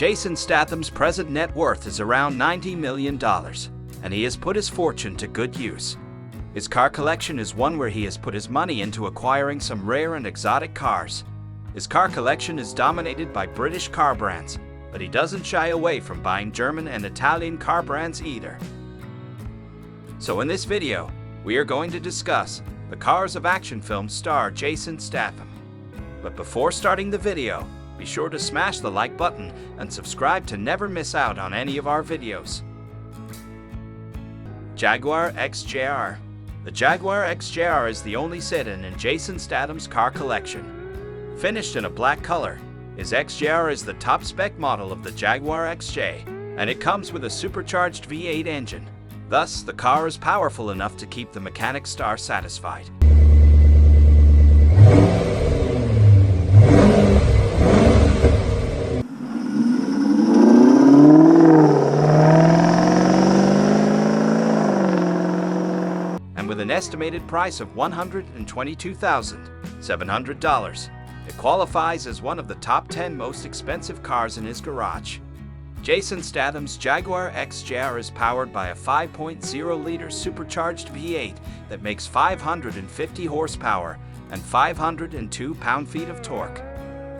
Jason Statham's present net worth is around $90 million, and he has put his fortune to good use. His car collection is one where he has put his money into acquiring some rare and exotic cars. His car collection is dominated by British car brands, but he doesn't shy away from buying German and Italian car brands either. So in this video, we are going to discuss the cars of action film star Jason Statham. But before starting the video, be sure to smash the like button and subscribe to never miss out on any of our videos. Jaguar XJR. The Jaguar XJR is the only sedan in Jason Statham's car collection. Finished in a black color, his XJR is the top spec model of the Jaguar XJ, and it comes with a supercharged V8 engine. Thus, the car is powerful enough to keep the mechanic star satisfied. And with an estimated price of $122,700, it qualifies as one of the top 10 most expensive cars in his garage. Jason Statham's Jaguar XJR is powered by a 5.0-liter supercharged V8 that makes 550 horsepower and 502 pound-feet of torque.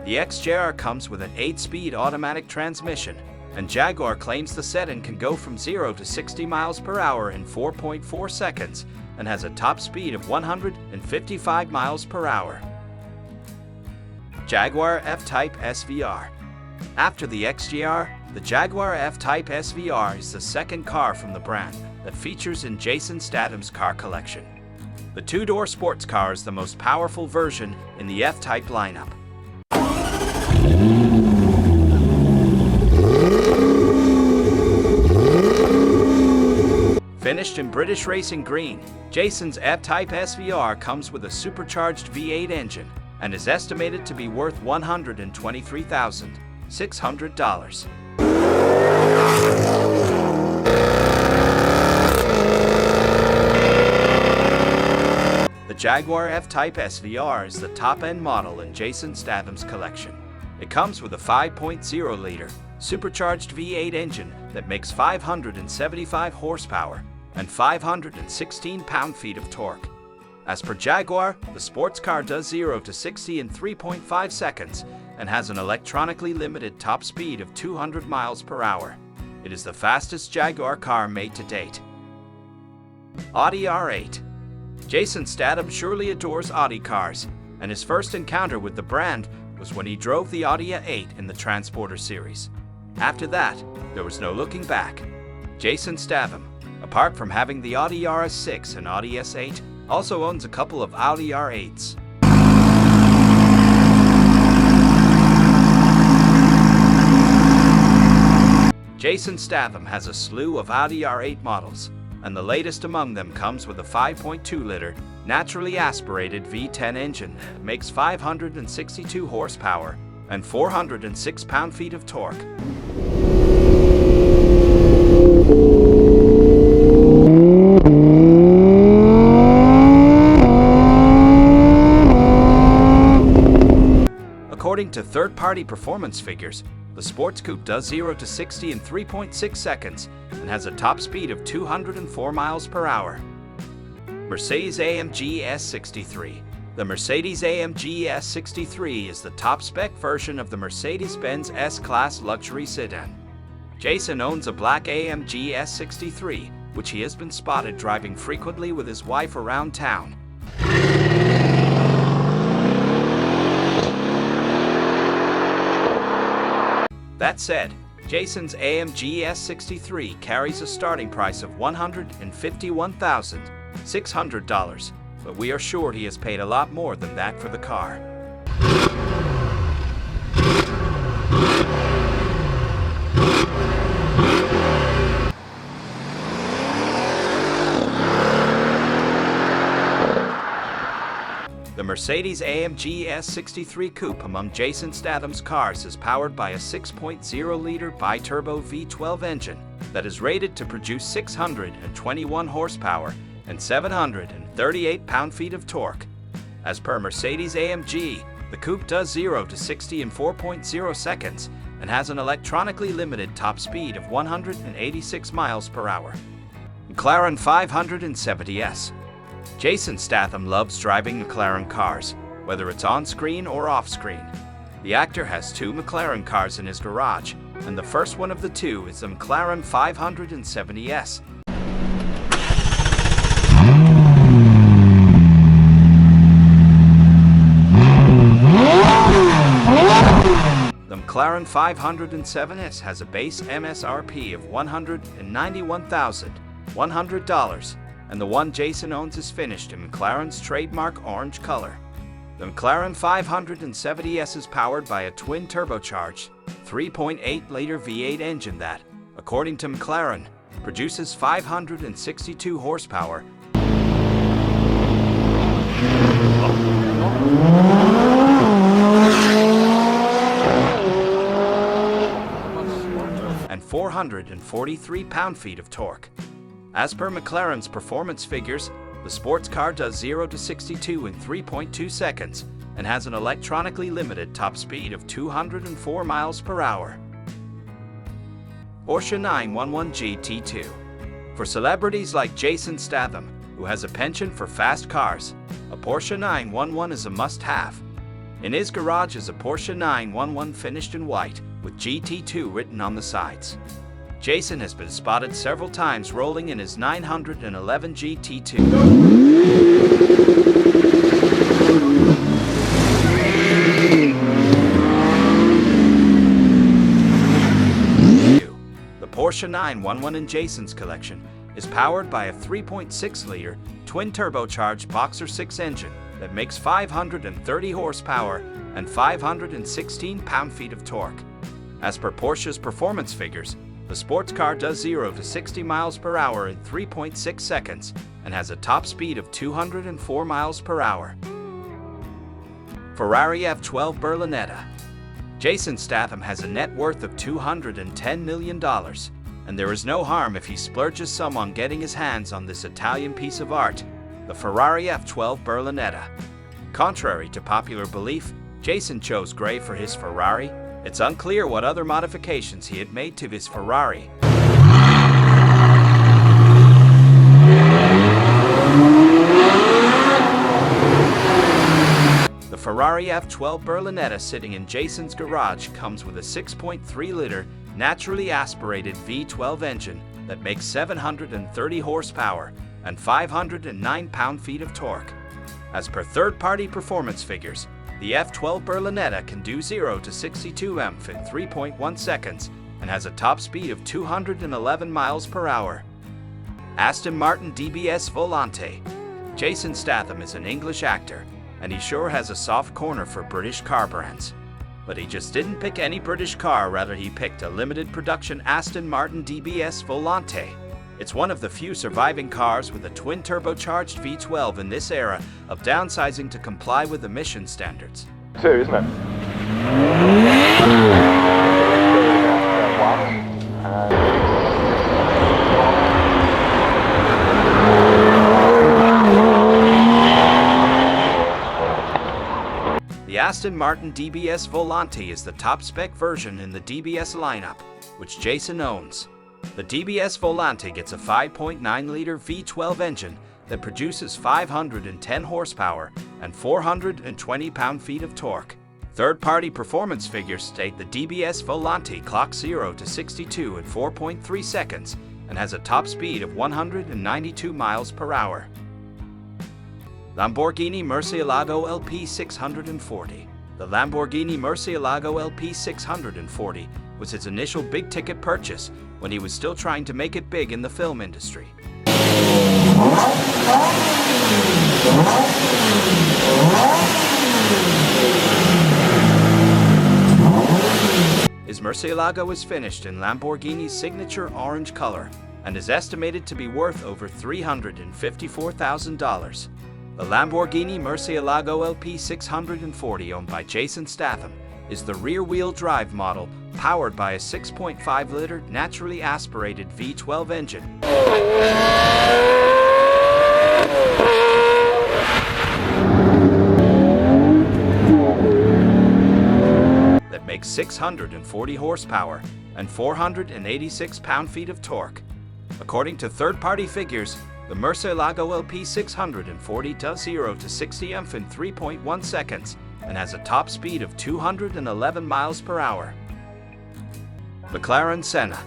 The XJR comes with an 8-speed automatic transmission, and Jaguar claims the sedan can go from 0 to 60 miles per hour in 4.4 seconds and has a top speed of 155 miles per hour. Jaguar FType SVR. After the XJR, the Jaguar FType SVR is the second car from the brand that features in Jason Statham's car collection. The two-door sports car is the most powerful version in the F-Type lineup. Finished in British racing green, Jason's F-Type SVR comes with a supercharged V8 engine and is estimated to be worth $123,600. The Jaguar F-Type SVR is the top-end model in Jason Statham's collection. It comes with a 5.0-liter supercharged V8 engine that makes 575 horsepower and 516 pound-feet of torque. As per Jaguar, the sports car does 0 to 60 in 3.5 seconds and has an electronically limited top speed of 200 miles per hour. It is the fastest Jaguar car made to date. Audi R8. Jason Statham surely adores Audi cars, and his first encounter with the brand was when he drove the Audi R8 in the Transporter series. After that, there was no looking back. Jason Statham, apart from having the Audi RS6 and Audi S8, also owns a couple of Audi R8s. Jason Statham has a slew of Audi R8 models, and the latest among them comes with a 5.2-liter, naturally aspirated V10 engine that makes 562 horsepower and 406 pound-feet of torque. According to third-party performance figures, the sports coupe does 0 to 60 in 3.6 seconds and has a top speed of 204 miles per hour. Mercedes-AMG S63. The Mercedes-AMG S63 is the top-spec version of the Mercedes-Benz S-Class luxury sedan. Jason owns a black AMG S63, which he has been spotted driving frequently with his wife around town. That said, Jason's AMG S63 carries a starting price of $151,600, but we are sure he has paid a lot more than that for the car. The Mercedes-AMG S63 Coupe among Jason Statham's cars is powered by a 6.0-liter bi-turbo V12 engine that is rated to produce 621 horsepower and 738 pound-feet of torque. As per Mercedes-AMG, the coupe does 0 to 60 in 4.0 seconds and has an electronically limited top speed of 186 miles per hour. McLaren 570S. Jason Statham loves driving McLaren cars, whether it's on-screen or off-screen. The actor has two McLaren cars in his garage, and the first one of the two is the McLaren 570S. The McLaren 507S has a base MSRP of $191,100, and the one Jason owns is finished in McLaren's trademark orange color. The McLaren 570S is powered by a twin-turbocharged 3.8-liter V8 engine that, according to McLaren, produces 562 horsepower and 443 pound-feet of torque. As per McLaren's performance figures, the sports car does 0 to 62 in 3.2 seconds and has an electronically limited top speed of 204 miles per hour. Porsche 911 GT2. For celebrities like Jason Statham, who has a penchant for fast cars, a Porsche 911 is a must-have. In his garage is a Porsche 911 finished in white with GT2 written on the sides. Jason has been spotted several times rolling in his 911 GT2. The Porsche 911 in Jason's collection is powered by a 3.6-liter twin-turbocharged Boxer 6 engine that makes 530 horsepower and 516 pound-feet of torque. As per Porsche's performance figures, the sports car does 0 to 60 miles per hour in 3.6 seconds and has a top speed of 204 miles per hour. Ferrari F12 Berlinetta. Jason Statham has a net worth of $210 million, and there is no harm if he splurges some on getting his hands on this Italian piece of art, the Ferrari F12 Berlinetta. Contrary to popular belief, Jason chose gray for his Ferrari. It's unclear what other modifications he had made to his Ferrari. The Ferrari F12 Berlinetta sitting in Jason's garage comes with a 6.3-liter naturally aspirated V12 engine that makes 730 horsepower and 509 pound-feet of torque. As per third-party performance figures, the F12 Berlinetta can do 0 to 62 mph in 3.1 seconds and has a top speed of 211 miles per hour. Aston Martin DBS Volante. Jason Statham is an English actor, and he sure has a soft corner for British car brands. But he just didn't pick any British car, rather he picked a limited production Aston Martin DBS Volante. It's one of the few surviving cars with a twin-turbocharged V12 in this era of downsizing to comply with emission standards. Two, isn't it? The Aston Martin DBS Volante is the top-spec version in the DBS lineup, which Jason owns. The DBS Volante gets a 5.9-liter V12 engine that produces 510 horsepower and 420 pound-feet of torque. Third-party performance figures state the DBS Volante clocks 0 to 62 in 4.3 seconds and has a top speed of 192 miles per hour. Lamborghini Murcielago LP 640. The Lamborghini Murcielago LP 640 was his initial big-ticket purchase when he was still trying to make it big in the film industry. His Murcielago is finished in Lamborghini's signature orange color and is estimated to be worth over $354,000. The Lamborghini Murcielago LP 640, owned by Jason Statham, is the rear-wheel drive model powered by a 6.5-liter naturally aspirated V12 engine that makes makes 640 horsepower and 486 pound-feet of torque. According to third-party figures, the Murcielago LP 640 does 0 to 60 in 3.1 seconds and has a top speed of 211 miles per hour. McLaren Senna.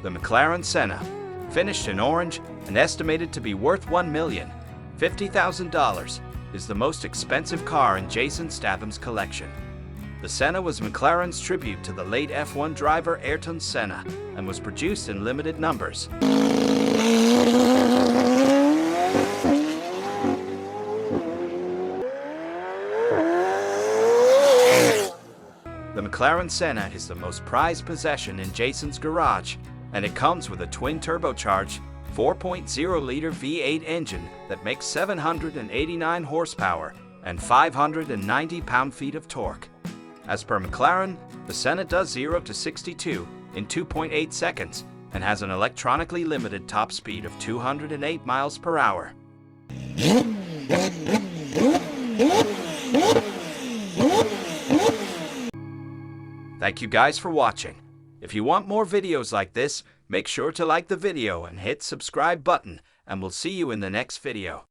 The McLaren Senna, finished in orange and estimated to be worth $1,050,000, is the most expensive car in Jason Statham's collection. The Senna was McLaren's tribute to the late F1 driver Ayrton Senna and was produced in limited numbers. The McLaren Senna is the most prized possession in Jason's garage, and it comes with a twin-turbocharged 4.0-liter V8 engine that makes 789 horsepower and 590 pound-feet of torque. As per McLaren, the Senna does 0 to 62 in 2.8 seconds and has an electronically limited top speed of 208 miles per hour. Thank you guys for watching. If you want more videos like this, make sure to like the video and hit subscribe button, and we'll see you in the next video.